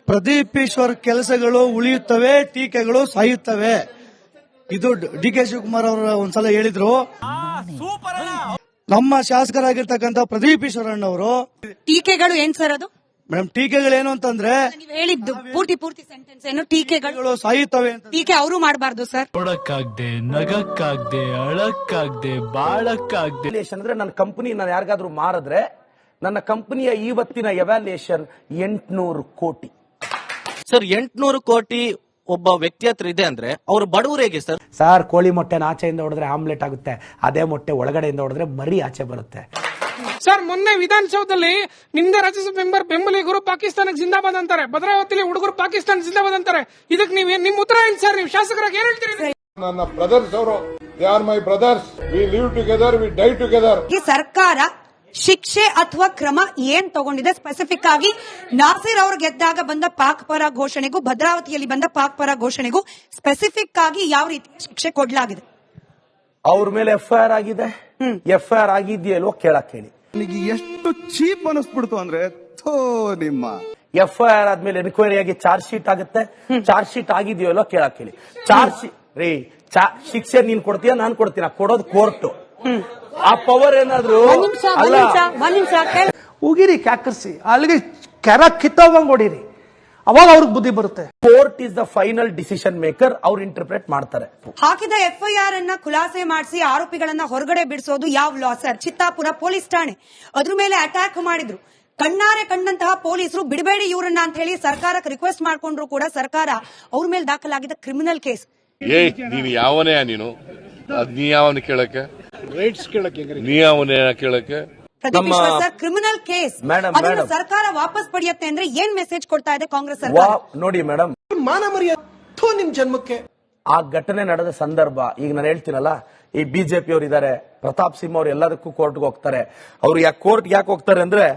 ಪ್ರದೀಪ್ ಈಶ್ವರ್ ಕೆಲಸಗಳು ಉಳಿಯುತ್ತವೆ, ಟೀಕೆಗಳು ಸಾಯುತ್ತವೆ. ಇದು ಡಿ ಕೆ ಶಿವಕುಮಾರ್ ಅವರು ಒಂದ್ಸಲ ಹೇಳಿದ್ರು. ನಮ್ಮ ಶಾಸಕರಾಗಿರ್ತಕ್ಕಂಥ ಪ್ರದೀಪ್ ಈಶ್ವರಣ್ಣವರು ಟೀಕೆಗಳು ಏನ್ ಸರ್ ಅದು? ಮೇಡಮ್ ಟೀಕೆಗಳೇನು ಅಂತಂದ್ರೆ ನೀವು ಹೇಳಿದ್ದು ಪೂರ್ತಿ ಸೆಂಟೆನ್ಸ್ ಏನು? ಟೀಕೆಗಳು ಸಾಯುತ್ತವೆ ಅಂತ. ಟೀಕೆ ಅವರು ಮಾಡಬಾರ್ದು ಸರ್. ನೋಡಕ್ಕಾಗ್ದೆ, ನಗಕ್ಕಾಗ್ದೆ, ಅಳಕ್ಕಾಗ್ದೆ, ಬಾಳಕ್ಕಾಗ್ದೆ. ಅಂದ್ರೆ ನನ್ನ ಕಂಪನಿ ನಾನು ಯಾರಿಗಾದ್ರೂ ಮಾರಿದ್ರೆ ನನ್ನ ಕಂಪನಿಯ ಇವತ್ತಿನ ಎವ್ಯಾಲ್ಯೂಯೇಷನ್ 800 ಕೋಟಿ. ಸರ್ 800 ಕೋಟಿ ಒಬ್ಬ ವ್ಯಕ್ತಿ ಹತ್ರ ಇದೆ ಅಂದ್ರೆ ಅವರು ಬಡವರು ಹೇಗೆ ಸರ್? ಸರ್ ಕೋಳಿ ಮೊಟ್ಟೆನ ಆಚೆಯಿಂದ ಹೊಡೆದ್ರೆ ಆಮ್ಲೆಟ್ ಆಗುತ್ತೆ, ಅದೇ ಮೊಟ್ಟೆ ಒಳಗಡೆಯಿಂದ ಹೊಡೆದ್ರೆ ಮರಿ ಆಚೆ ಬರುತ್ತೆ. ಸರ್ ಮೊನ್ನೆ ವಿಧಾನಸೌಧದಲ್ಲಿ ನಿಮ್ದೇ ರಾಜ್ಯಸಭಾ ಮೆಂಬರ್ ಬೆಂಬಲಿಗರು ಪಾಕಿಸ್ತಾನಕ್ಕೆ ಜಿಂದಾಬಾದ್ ಅಂತಾರೆ, ಭದ್ರಾವತಿಲಿ ಹುಡುಗರು ಪಾಕಿಸ್ತಾನ ಜಿಂದಾಬಾದ್ ಅಂತಾರೆ. ಇದಕ್ಕೆ ನೀವು ನಿಮ್ ಉತ್ತರ ಏನ್ ಸರ್? ನೀವು ಶಾಸಕರಾಗಿ ಏನ್ ಹೇಳ್ತೀರಿ? ನನ್ನ ಬ್ರದರ್ಸ್ ಅವರು, they are my brothers, we live together, we die together. ಈ ಸರ್ಕಾರ ಶಿಕ್ಷೆ ಅಥವಾ ಕ್ರಮ ಏನ್ ತಗೊಂಡಿದೆ ಸ್ಪೆಸಿಫಿಕ್ ಆಗಿ? ನಾಸಿರ್ ಅವರು ಗೆದ್ದಾಗ ಬಂದ ಪಾಕ್ ಪರ ಘೋಷಣೆಗೂ ಭದ್ರಾವತಿಯಲ್ಲಿ ಬಂದ ಪಾಕ್ ಪರ ಘೋಷಣೆಗೂ ಸ್ಪೆಸಿಫಿಕ್ ಆಗಿ ಯಾವ ರೀತಿ ಶಿಕ್ಷೆ ಕೊಡಲಾಗಿದೆ? ಅವ್ರ ಮೇಲೆ FIR ಆಗಿದೆ, FIR ಆಗಿದೆಯಲ್ವೋ ಕೇಳಕ್ ಹೇಳಿ. ನನಗೆ ಎಷ್ಟು ಚೀಪ್ ಅನಿಸ್ಬಿಡ್ತು ಅಂದ್ರೆ ನಿಮ್ಮ FIR ಆದ್ಮೇಲೆ ಎನ್ಕ್ವೈರಿ ಆಗಿ ಚಾರ್ಜ್ ಶೀಟ್ ಆಗುತ್ತೆ, ಚಾರ್ಜ್ ಶೀಟ್ ಆಗಿದೆಯಲ್ಲೋ ಕೇಳಕ್ ಹೇಳಿ. ಚಾರ್ಜ್ ಶೀಟ್ ರೀ, ಶಿಕ್ಷೆ ನೀನ್ ಕೊಡ್ತೀಯ ನಾನ್ ಕೊಡ್ತೀನ, ಕೊಡೋದು ಕೋರ್ಟ್. ಆ ಪವರ್ ಏನಾದ್ರು ಉಗಿರಿ ಕ್ಯಾಕರ್ಸಿ, ಅಲ್ಲಿಗೆ ಕೆರ ಕಿತ್ತೋಗಂಗ್ ಹೊಡೀರಿ, ಅವಾಗ ಅವ್ರಿಗೆ ಬುದ್ಧಿ ಬರುತ್ತೆ. Court is the final decision maker, ಅವ್ರು ಇಂಟರ್ಪ್ರೇಟ್ ಮಾಡ್ತಾರೆ. ಹಾಕಿದ FIR ಅನ್ನ ಖುಲಾಸೆ ಮಾಡಿಸಿ ಆರೋಪಿಗಳನ್ನ ಹೊರಗಡೆ ಬಿಡಿಸೋದು ಯಾವ ಲಾ ಸರ್? ಚಿತ್ತಾಪುರ ಪೊಲೀಸ್ ಠಾಣೆ ಅದ್ರ ಮೇಲೆ ಅಟ್ಯಾಕ್ ಮಾಡಿದ್ರು. ಕಣ್ಣಾರೆ ಕಂಡಂತಹ ಪೊಲೀಸರು ಬಿಡಬೇಡಿ ಇವರನ್ನ ಅಂತ ಹೇಳಿ ಸರ್ಕಾರಕ್ಕೆ ರಿಕ್ವೆಸ್ಟ್ ಮಾಡ್ಕೊಂಡ್ರು ಕೂಡ ಸರ್ಕಾರ ಅವ್ರ ಮೇಲೆ ದಾಖಲಾಗಿದ್ದ ಕ್ರಿಮಿನಲ್ ಕೇಸ್. ನೀನು ಯಾವನೇ ನೀನು ನೀ ಯಾವನ ಕೇಳಕ್ಕೆ ರೈಟ್ಸ್ ಕೇಳಕ್ಕೆ ನೀ ಯಾವನೇ ಕೇಳಕ್ಕೆ ಸರ್ ಕ್ರಿಮಿನಲ್ ಕೇಸ್ ಅದನ್ನ ಸರ್ಕಾರ ವಾಪಸ್ ಪಡೆಯುತ್ತೆ ಅಂದ್ರೆ ಏನ್ ಮೆಸೇಜ್ ಕೊಡ್ತಾ ಇದೆ ಕಾಂಗ್ರೆಸ್ ಸರ್ಕಾರ? ನೋಡಿ ಮೇಡಮ್, ಮಾನ ಮರ್ಯಾದೆ ನಿಮ್ ಜನ್ಮಕ್ಕೆ. ಆ ಘಟನೆ ನಡೆದ ಸಂದರ್ಭ ಈಗ ನಾನು ಹೇಳ್ತೀನಲ್ಲ, ಈ ಬಿಜೆಪಿ ಅವರು ಇದಾರೆ, ಪ್ರತಾಪ್ ಸಿಂಹ ಅವ್ರು ಎಲ್ಲದಕ್ಕೂ ಕೋರ್ಟ್ಗೆ ಹೋಗ್ತಾರೆ. ಅವ್ರು ಕೋರ್ಟ್ಗೆ ಯಾಕೆ ಹೋಗ್ತಾರೆ ಅಂದ್ರೆ,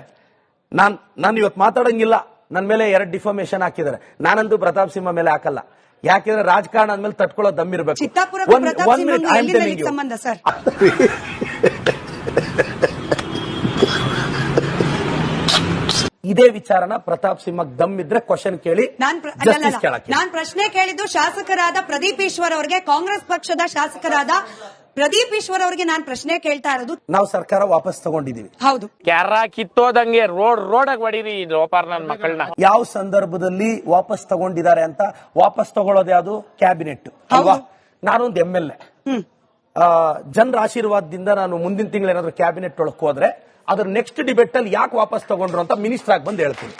ನಾನು ಇವತ್ತು ಮಾತಾಡಂಗಿಲ್ಲ, ನನ್ನ ಮೇಲೆ 2 ಡಿಫಾಮೇಶನ್ ಹಾಕಿದ್ದಾರೆ. ನಾನಂತೂ ಪ್ರತಾಪ್ ಸಿಂಹ ಮೇಲೆ ಹಾಕಲ್ಲ, ಯಾಕೆಂದ್ರೆ ರಾಜಕಾರಣ ಅಂದ್ಮೇಲೆ ತಟ್ಕೊಳ್ಳೋ ದಮ್ಮಿರ್ಬೇಕು. ಸಂಬಂಧ ಸರ್ ಇದೇ ವಿಚಾರನ ಪ್ರತಾಪ್ ಸಿಂಹ ದಮ್ ಇದ್ರೆ ಕ್ವಶನ್ ಕೇಳಿ. ನಾನ್ ಪ್ರಶ್ನೆ ಕೇಳಿದ್ದು ಶಾಸಕರಾದ ಪ್ರದೀಪ್ ಈಶ್ವರ್ ಅವರಿಗೆ, ಕಾಂಗ್ರೆಸ್ ಪಕ್ಷದ ಶಾಸಕರಾದ ಪ್ರದೀಪ್ ಈಶ್ವರ್ ಅವರಿಗೆ ನಾನು ಪ್ರಶ್ನೆ ಕೇಳ್ತಾ ಇರೋದು. ನಾವು ಸರ್ಕಾರ ವಾಪಸ್ ತಗೊಂಡಿದೀವಿ. ಹೌದು, ಕ್ಯಾರ ಕಿತ್ತೋದಂಗೆ ರೋಡ್ ಹೊಡೀರಿ ಲೋಪಾರ್ ನನ್ನ ಮಕ್ಕಳನ್ನ. ಯಾವ ಸಂದರ್ಭದಲ್ಲಿ ವಾಪಸ್ ತಗೊಂಡಿದ್ದಾರೆ ಅಂತ? ವಾಪಸ್ ತಗೊಳ್ಳೋದು ಯಾವುದು? ಕ್ಯಾಬಿನೆಟ್ ಅಲ್ವಾ? ನಾನೊಂದು MLA, ಜನರ ಆಶೀರ್ವಾದದಿಂದ ನಾನು ಮುಂದಿನ ತಿಂಗಳು ಏನಾದ್ರು ಕ್ಯಾಬಿನೆಟ್ ಒಳಕ್ ಹೋದ್ರೆ ಅದ್ರ ನೆಕ್ಸ್ಟ್ ಡಿಬೇಟ್ ಅಲ್ಲಿ ಯಾಕೆ ವಾಪಸ್ ತಗೊಂಡ್ರು ಅಂತ ಮಿನಿಸ್ಟರ್ ಆಗಿ ಬಂದು ಹೇಳ್ತೀನಿ.